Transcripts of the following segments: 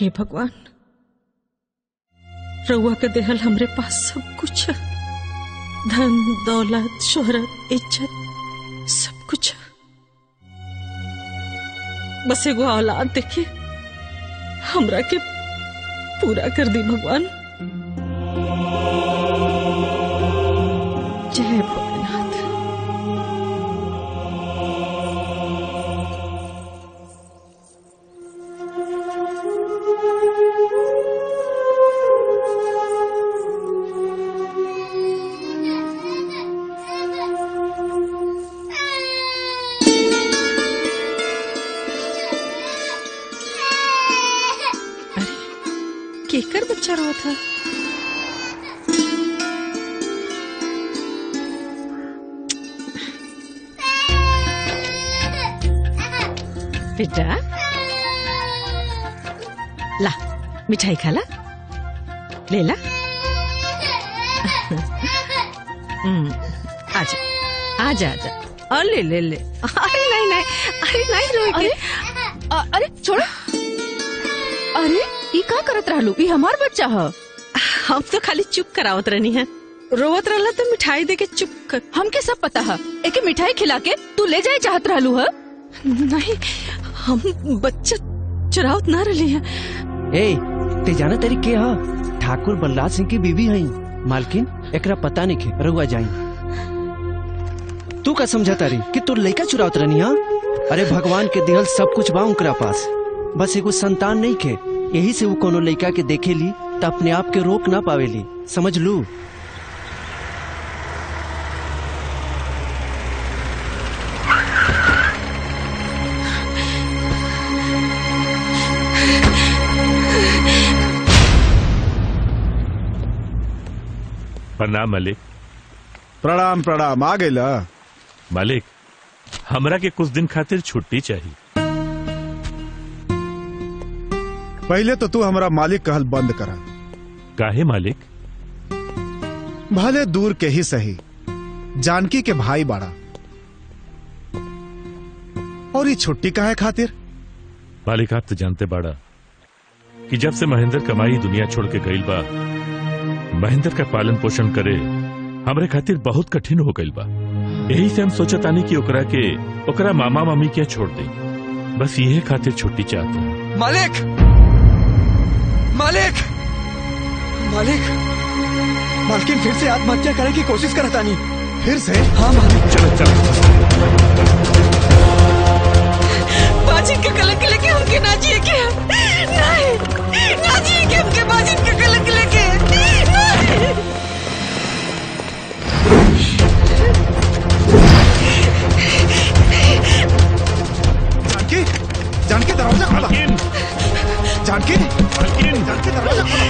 हे भगवान, रउआ के देहल हमरे पास सब कुछ है, धन दौलत शोहरत इज्जत सब कुछ है। बस एगो औलाद देखिए हमरा के पूरा कर दी भगवान। जय भोलेनाथ। केकर बच्चा रो था? बेटा ला मिठाई खा ला, ले ला। आजा आजा आजा, और ले ले ले। अरे नहीं नहीं, अरे नहीं रोए के। अरे छोड़ो। अरे ई का करत रहलू? ई हमार बच्चा है। हम तो खाली चुप करावत रहनी है, रोवत रहला तो मिठाई दे के चुप कर। हमके सब पता है, एके मिठाई खिला के तू ले जाए चाहत रहलू है। नहीं, हम बच्चा चुरावत ना रही है। ए ते जाना तेरी के हा? ठाकुर बलराज सिंह की बीवी हई। मालकिन एकरा पता नहीं खे, रहुआ जाई। तू का समझा तारी कि तू लइका चुरावत रहनी हा? अरे भगवान के दिहल सब कुछ बा उनकरा पास, बस एगो संतान नहीं खे। यही से वो कोनो लइका के देखे ली तो अपने आप के रोक ना पावेली, समझ लू। प्रणाम मालिक। प्रणाम प्रणाम। आ गइला मालिक, हमरा के कुछ दिन खातिर छुट्टी चाहिए। पहले तो तू हमारा मालिक कहल बंद करा। काहे मालिक? भले दूर के ही सही, जानकी के भाई बाड़ा। और ये छुट्टी काहे खातिर? मालिक आप तो जानते बाड़ा कि जब से महेंद्र कमाई दुनिया छोड़ के गईल बा, महेंद्र का पालन पोषण करे हमरे खातिर बहुत कठिन हो गईल बा। यही से हम सोचतानी कि ओकरा मामा मामी क्या छोड़ दे, बस यही खातिर छुट्टी चाहते हैं। मालिक मालिक मालिक, मालकिन फिर से आत्महत्या करने की कोशिश करता नहीं। फिर से? हाँ मालिक। चलो चलो। बाजिन का कलंक लेके हमके ना जिए के, नहीं ना जिए के हमके बाजिन का कलंक लेके, नहीं। जानकी, जानकी दरवाजा खोला। जानकी, मालकिन, जानकी दरवाजा खोला।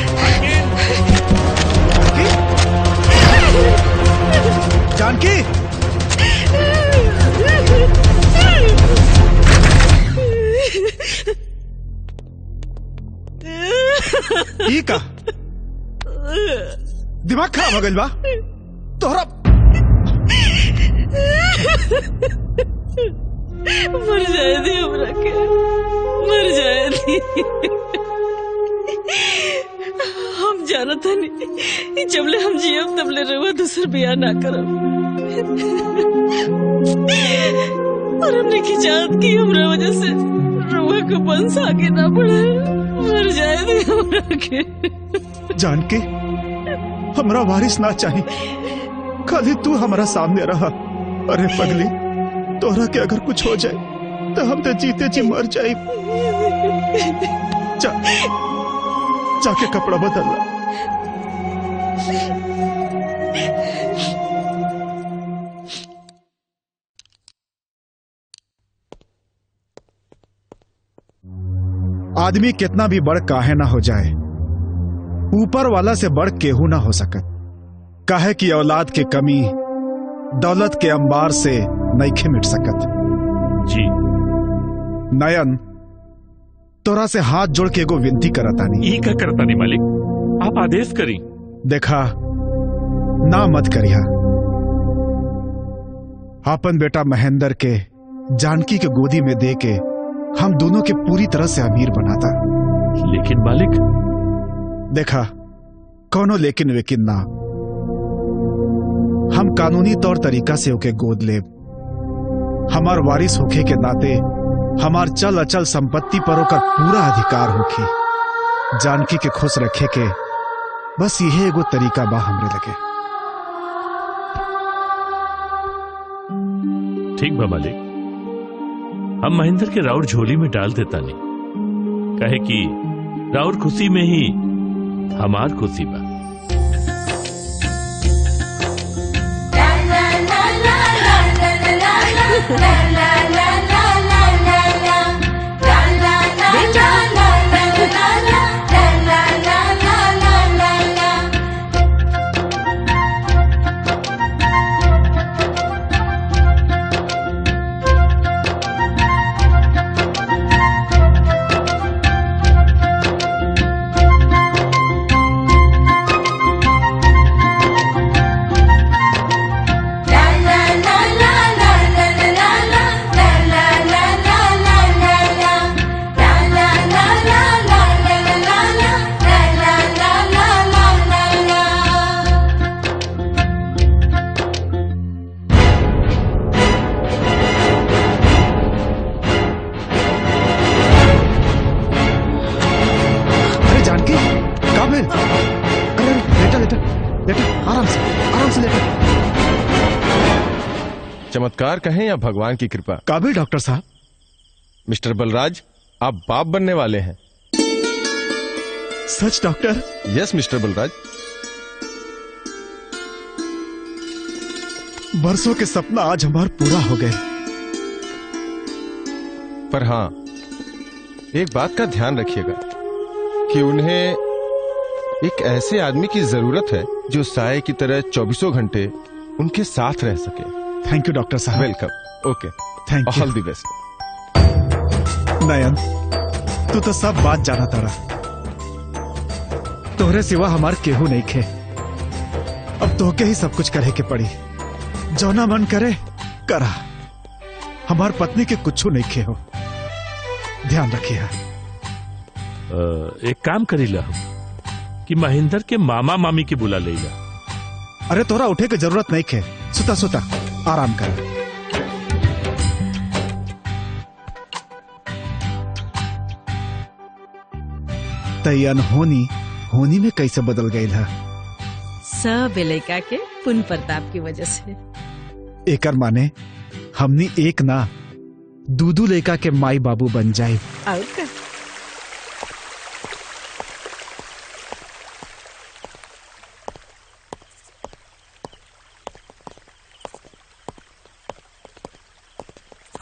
जानकी, ई का दिमाग खराब हो गइल बा तोहरा? मर जाए दी हमरा के, मर जाए दी। हम जानत नहीं जबले हम जियब तबले रउआ दूसर बियाह ना करब, और हमने की चाहत की हमरा वजह से रउआ को वंश आगे ना बढ़े। मर जाए दी हमरा के। जानकी, हमरा वारिस ना चाहिए, खाली तू हमारा सामने रहा। अरे पगली, तोहरा के अगर कुछ हो जाए तो हम तो जीते जी मर जाए। जाके कपड़ा बदल ला। आदमी कितना भी बड़ काहे ना हो जाए, ऊपर वाला से बड़ केहू ना हो सकत। काहे कि औलाद के कमी दौलत के अंबार से नइखे मिट सकत। जी नयन, तोरा से हाथ जोड़ के एगो विनती करतानी। ई का करतानी मालिक, आप आदेश करी। देखा, ना मत करिया। अपन बेटा महेंद्र के जानकी के गोदी में दे के हम दोनों के पूरी तरह से अमीर बनाता, लेकिन मालिक, देखा, कौनो लेकिन वेकिन ना। हम कानूनी तौर तरीका से ओके गोद लेब। हमार वारिस होखे के नाते हमार चल अचल संपत्ति पर ओकर पूरा अधिकार होखी। जानकी के खुश रखे के बस यही एगो तरीका बा हमरे लगे। ठीक बा मालिक, हम महेंद्र के राउर झोली में डाल देता नहीं, कहे कि राउर खुशी में ही हमार खुशी बा। चमत्कार कहें या भगवान की कृपा। काबिल डॉक्टर साहब। मिस्टर बलराज, आप बाप बनने वाले हैं। सच डॉक्टर? Yes mister Balraj. बरसों के सपना आज हमार पूरा हो गए। पर हाँ, एक बात का ध्यान रखिएगा कि उन्हें एक ऐसे आदमी की जरूरत है जो साये की तरह 24 घंटे उनके साथ रह सके। थैंक यू डॉक्टर साहब। Welcome. Okay, thank you. All the best. Nayan, तू तो सब बात जाना तारा। तोहरे सिवा हमार केहू नहीं खे। अब तोहके ही सब कुछ करे के पड़ी। जौना मन करे करा। हमार पत्नी के कुछ नहीं खे हो। ध्यान रखिए। एक काम करीला कि महेंद्र के मामा मामी के बुला लेला। अरे तोरा उठे के जरूरत नहीं खे। सुता सुता आराम कर। तैयन होनी में कैसे बदल गई है? सब लड़का के पुण्य प्रताप की वजह से। एकर माने हमनी एक ना दूदू लड़का के माई बाबू बन जाए। और का?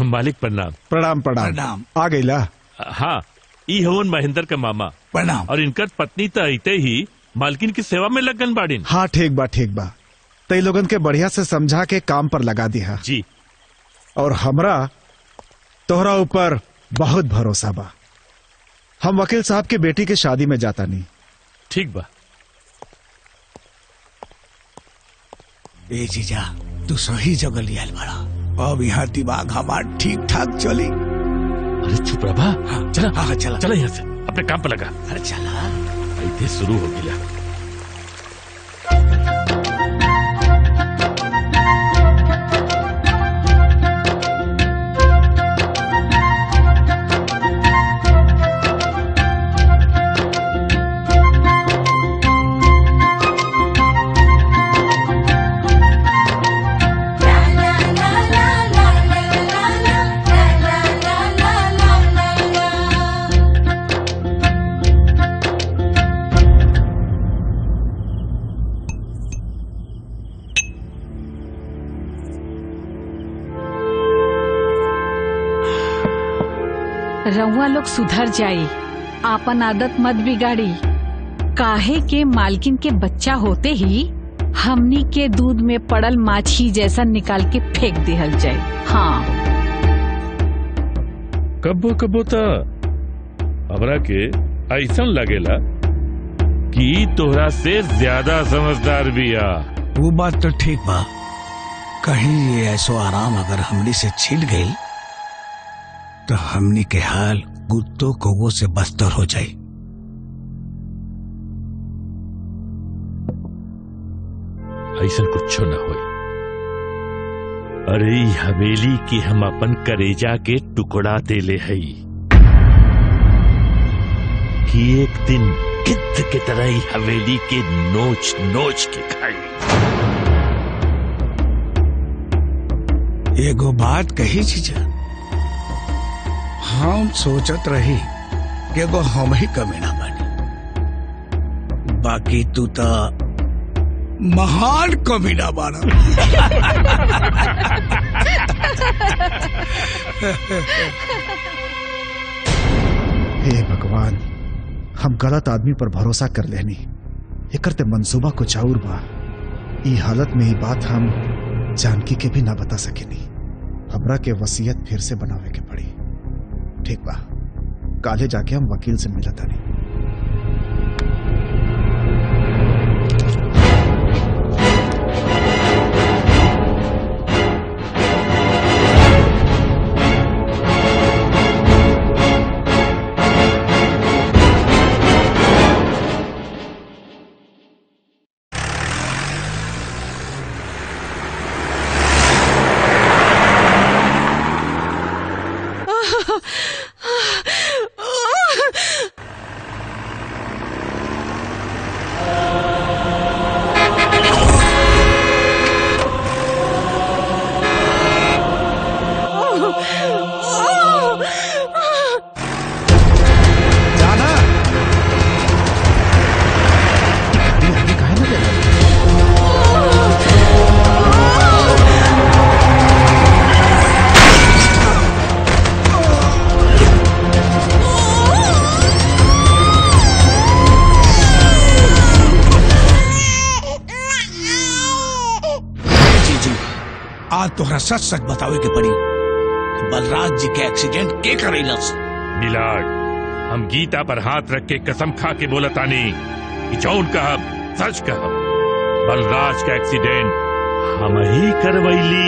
मालिक प्रणाम। प्रणाम प्रणाम। प्रणाम। आ गईला? हाँ, ई हवन महेंद्र का मामा। प्रणाम। और इनकर पत्नी तो अइते ही मालकिन की सेवा में लगन बाड़ीन। हाँ ठीक बा ठीक बा। तई लोगन के बढ़िया से समझा के काम पर लगा दिया जी। और हमरा तोहरा ऊपर बहुत भरोसा बा। हम वकील साहब के बेटी के शादी में जाता नहीं। ठीक बा। ए जीजा, तू सही जगह लियाल बड़ा। अब यहाँ दिमाग हमार ठीक ठाक चली। अरे चुप रहा। हाँ, चला। हाँ, चला। चला यहाँ से, अपने काम पर लगा। अरे चला। इतने शुरू हो गया। रउआ लोग सुधर जाई, आपन आदत मत बिगाड़ी। काहे के मालकिन के बच्चा होते ही हमनी के दूध में पड़ल माछी जैसा निकाल के फेंक दिहल जाए। हाँ, कबो कबो तो हमरा के ऐसा लगेला कि तोहरा से ज्यादा समझदार भी आ। वो बात तो ठीक बा। कहीं ये ऐसो आराम अगर हमनी से छिल गई तो हमनी के हाल कुत्तों कौवों से बदतर हो जाये। ऐसा कुछ न होई। अरे ई हवेली की हम अपन करेजा के टुकड़ा देले हई कि एक दिन गिद्ध के तरह ही हवेली के नोच नोच के खाई। एगो बात कही जीजा, हम सोचत रही कि एगो हम ही कमीना बनी, बाकी तू तो महान कमीना बाना। हे भगवान, हम गलत आदमी पर भरोसा कर लेनी। एकर ते मंसूबा कुछ और बा। ई हालत में ही बात हम जानकी के भी ना बता सकेनी। हमरा के वसीयत फिर से बनावे के पड़ी। ठीक बा, काले जाके हम वकील से मिलता नहीं। आज तोहरा सच सच बतावे के पड़ी कि बलराज जी के एक्सीडेंट के करेलस। मिलाड, हम गीता पर हाथ रख के कसम खा के बोलतानी कि जौन कहब सच कहब। बलराज का एक्सीडेंट हम ही करवैली।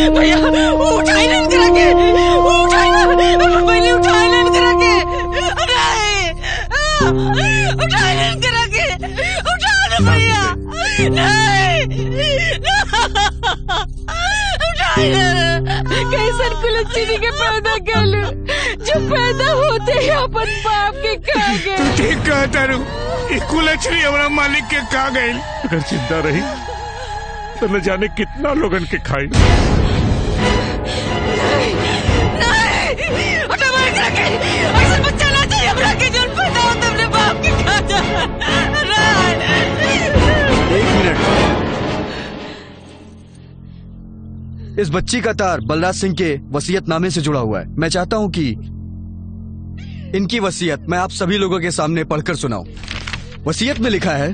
भैया उठाई नहीं करा के, उठाई ना पहले उठाई नहीं करा के, नहीं उठाई नहीं करा के, उठाओ ना भैया, नहीं उठाई ना। कैसन कुलच्छनी के पैदा कर जो पैदा होते ही अपन बाप के खा गए। तू ठीक कहता रू, कुलच्छनी हमारा मालिक के खा गए। अगर चिंता रही तो न जाने कितना लोगन के खाई। बच्चा ना चाहिए हमरा के जो पैदा हो तुमने बाप के खा जा। एक मिनट, इस बच्ची का तार बलराज सिंह के वसीयतनामे से जुड़ा हुआ है। मैं चाहता हूं कि इनकी वसीयत मैं आप सभी लोगों के सामने पढ़कर सुनाऊं। वसीयत में लिखा है,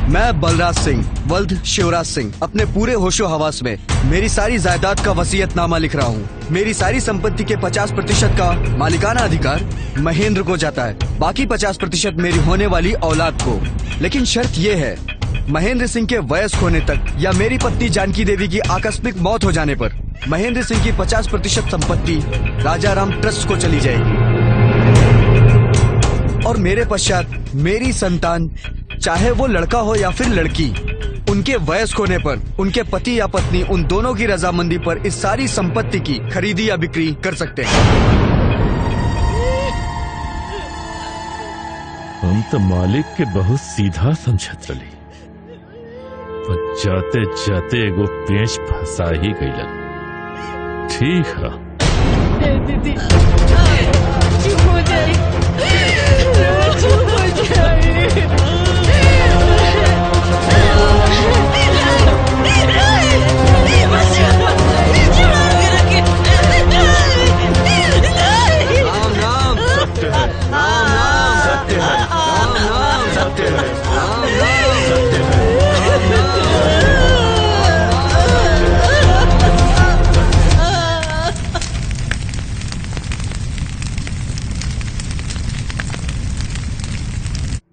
मैं बलराज सिंह वल्द शिवराज सिंह अपने पूरे होशो हवास में मेरी सारी जायदाद का वसीयतनामा लिख रहा हूँ। मेरी सारी संपत्ति के 50% का मालिकाना अधिकार महेंद्र को जाता है, बाकी 50% मेरी होने वाली औलाद को। लेकिन शर्त ये है, महेंद्र सिंह के वयस्क होने तक या मेरी पत्नी जानकी देवी की आकस्मिक मौत हो जाने पर महेंद्र सिंह की 50% संपत्ति राजाराम ट्रस्ट को चली जाएगी और मेरे पश्चात मेरी संतान, चाहे वो लड़का हो या फिर लड़की, उनके वयस्क होने पर उनके पति या पत्नी उन दोनों की रजामंदी पर इस सारी संपत्ति की खरीदी या बिक्री कर सकते हैं। हम तो मालिक के बहुत सीधा समझत रही, पर जाते जाते एगो पेंच फंसा ही गईलन। ठीक है दीदी, चुप हो जाए, चुप हो जाए।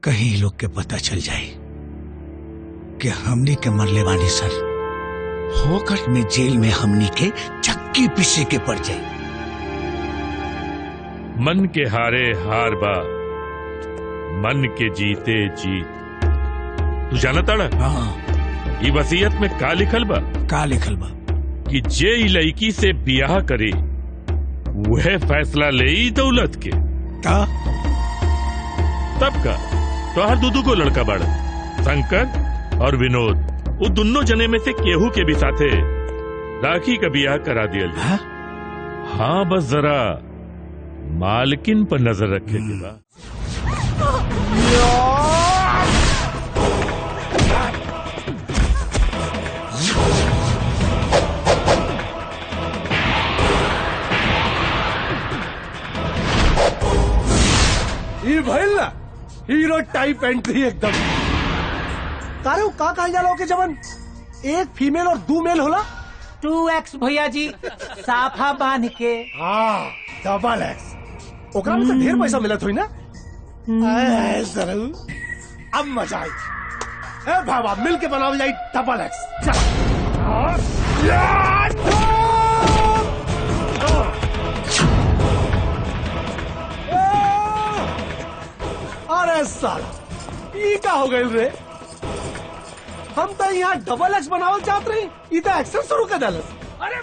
कहीं लोग के पता चल जाए कि हमनी के मरले वाली सर फोकट में जेल में हमनी के चक्की पीछे के पड़ जाए। मन के हारे हार बा, मन के जीते जीत। तू जाना ताड़ा? हाँ। ये वसीयत में का लिखल बा? का लिखल बा? कि जे ई लड़की से ब्याह करे वह फैसला ले ई दौलत के। तब का तोहर दूधू को लड़का बाड़ा, शंकर और विनोद, वो दोनों जने में से केहू के भी साथे राखी का ब्याह करा दिया। हाँ, बस जरा मालकिन पर नजर रखे के बा। ये भइल ना हीरो टाइप एंट्री एकदम। तारे का कहल जाला के जवन एक फीमेल और 2 मेल होला? 2x भैया जी, साफा बांध के। हाँ, डबल एक्स। ओकरा में तो ढेर पैसा मिलत हुई ना? जरूर, अब मजा आई। ए बाबा, मिल के बनाओ जाए डबल एक्स। अरे साला, ये क्या हो गए रे? हम तो यहाँ डबल एक्स बनावल चाहते रही, ये तो एक्शन शुरू कर डालस। अरे